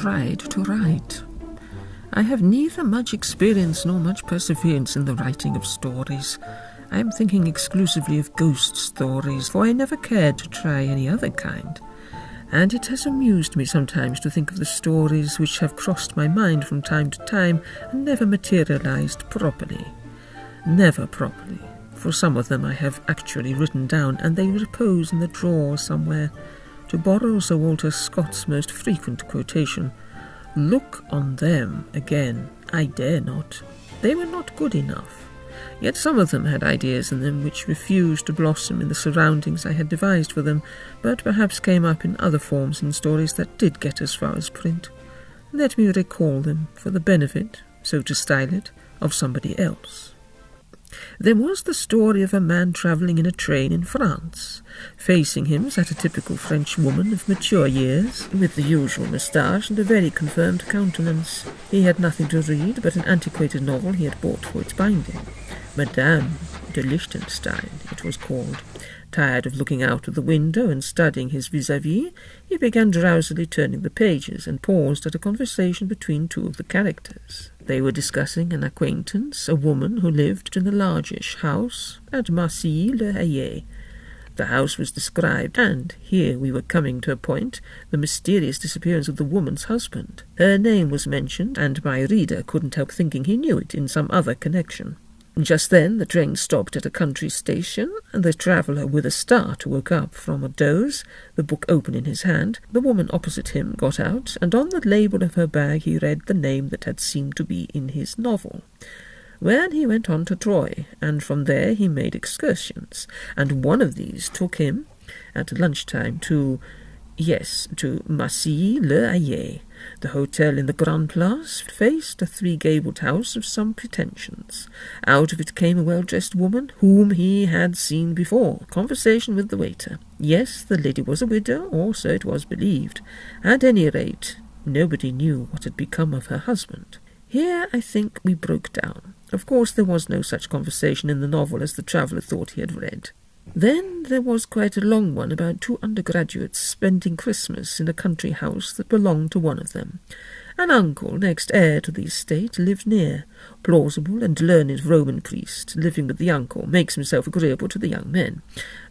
tried to write. I have neither much experience nor much perseverance in the writing of stories. I am thinking exclusively of ghost stories, for I never cared to try any other kind. And it has amused me sometimes to think of the stories which have crossed my mind from time to time and never materialized properly. Never properly, for some of them I have actually written down, and they repose in the drawer somewhere. To borrow Sir Walter Scott's most frequent quotation, "Look on them again, I dare not. They were not good enough." Yet some of them had ideas in them which refused to blossom in the surroundings I had devised for them, but perhaps came up in other forms in stories that did get as far as print. Let me recall them for the benefit, so to style it, of somebody else. There was the story of a man travelling in a train in France. Facing him sat a typical French woman of mature years, with the usual moustache and a very confirmed countenance. He had nothing to read but an antiquated novel he had bought for its binding. Madame de Liechtenstein, it was called. Tired of looking out of the window and studying his vis-à-vis, he began drowsily turning the pages and paused at a conversation between two of the characters. They were discussing an acquaintance, a woman who lived in a largish house at Marcilly-le-Hayer. The house was described, and here we were coming to a point, the mysterious disappearance of the woman's husband. Her name was mentioned, and my reader couldn't help thinking he knew it in some other connection. Just then the train stopped at a country station, and the traveller with a start woke up from a doze, the book open in his hand. The woman opposite him got out, and on the label of her bag he read the name that had seemed to be in his novel. Well, he went on to Troyes, and from there he made excursions, and one of these took him, at lunchtime, to Marcilly-le-Hayer. The hotel in the Grand Place faced a three-gabled house of some pretensions. Out of it came a well-dressed woman, whom he had seen before. Conversation with the waiter. Yes, the lady was a widow, or so it was believed. At any rate, nobody knew what had become of her husband. Here, I think, we broke down. Of course, there was no such conversation in the novel as the traveller thought he had read. Then there was quite a long one about two undergraduates spending Christmas in a country house that belonged to one of them. An uncle, next heir to the estate, lived near. Plausible and learned Roman priest, living with the uncle, makes himself agreeable to the young men.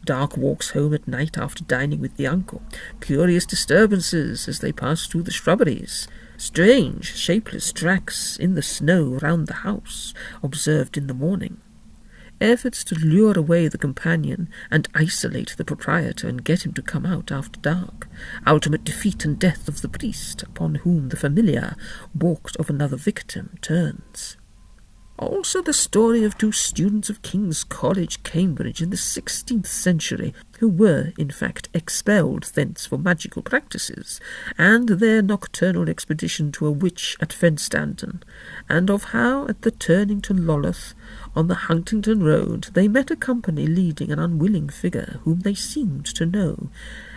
Dark walks home at night after dining with the uncle. Curious disturbances as they pass through the shrubberies. Strange, shapeless tracks in the snow round the house, observed in the morning. Efforts to lure away the companion and isolate the proprietor and get him to come out after dark. Ultimate defeat and death of the priest, upon whom the familiar, balked of another victim, turns. Also the story of two students of King's College, Cambridge, in the 16th century, who were, in fact, expelled thence for magical practices, and their nocturnal expedition to a witch at Fenstanton, and of how, at the turning to Loleth, on the Huntington Road, they met a company leading an unwilling figure whom they seemed to know,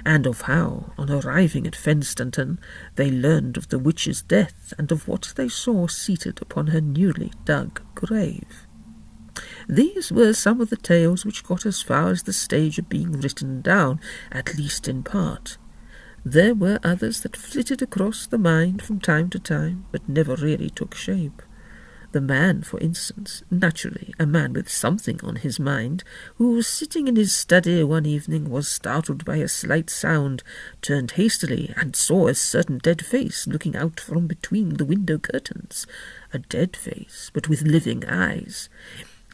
and of how, on arriving at Fenstanton, they learned of the witch's death and of what they saw seated upon her newly dug grave. These were some of the tales which got as far as the stage of being written down, at least in part. There were others that flitted across the mind from time to time, but never really took shape. The man, for instance, naturally a man with something on his mind, who was sitting in his study one evening, was startled by a slight sound, turned hastily, and saw a certain dead face looking out from between the window curtains. A dead face, but with living eyes.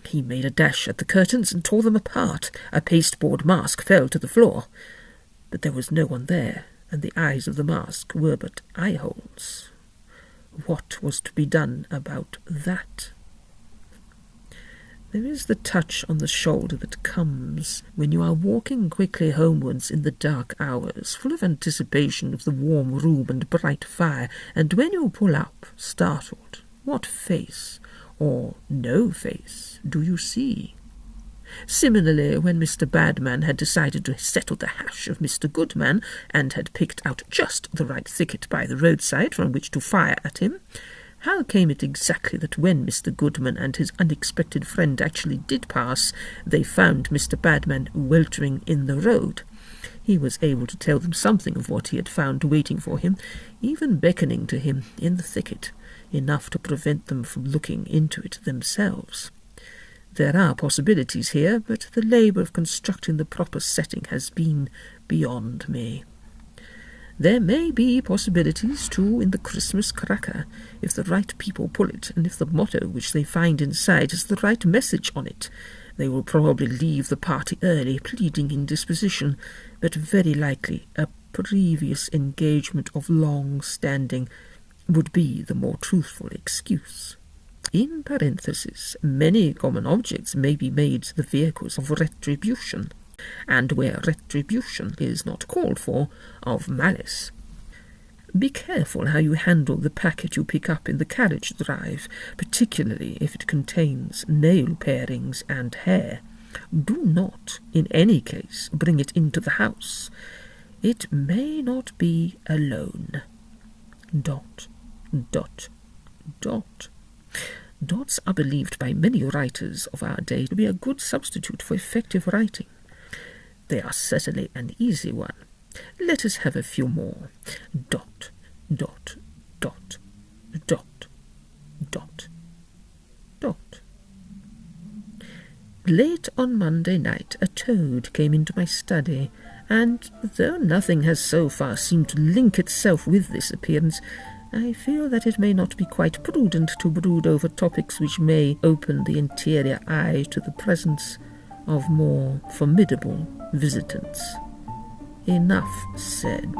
He made a dash at the curtains and tore them apart. A pasteboard mask fell to the floor. But there was no one there, and the eyes of the mask were but eye-holes. What was to be done about that? There is the touch on the shoulder that comes when you are walking quickly homewards in the dark hours, full of anticipation of the warm room and bright fire, and when you pull up, startled, what face, or no face, do you see? Similarly, when Mr. Badman had decided to settle the hash of Mr. Goodman, and had picked out just the right thicket by the roadside from which to fire at him, how came it exactly that when Mr. Goodman and his unexpected friend actually did pass, they found Mr. Badman weltering in the road? He was able to tell them something of what he had found waiting for him, even beckoning to him in the thicket, enough to prevent them from looking into it themselves. There are possibilities here, but the labour of constructing the proper setting has been beyond me. There may be possibilities, too, in the Christmas cracker, if the right people pull it, and if the motto which they find inside has the right message on it. They will probably leave the party early, pleading indisposition, but very likely a previous engagement of long standing would be the more truthful excuse. In parenthesis, many common objects may be made the vehicles of retribution, and where retribution is not called for, of malice. Be careful how you handle the packet you pick up in the carriage drive, particularly if it contains nail parings and hair. Do not, in any case, bring it into the house. It may not be alone. ... Dots are believed by many writers of our day to be a good substitute for effective writing. They are certainly an easy one. Let us have a few more. ... Late on Monday night, a toad came into my study, and though nothing has so far seemed to link itself with this appearance, I feel that it may not be quite prudent to brood over topics which may open the interior eye to the presence of more formidable visitants. Enough said.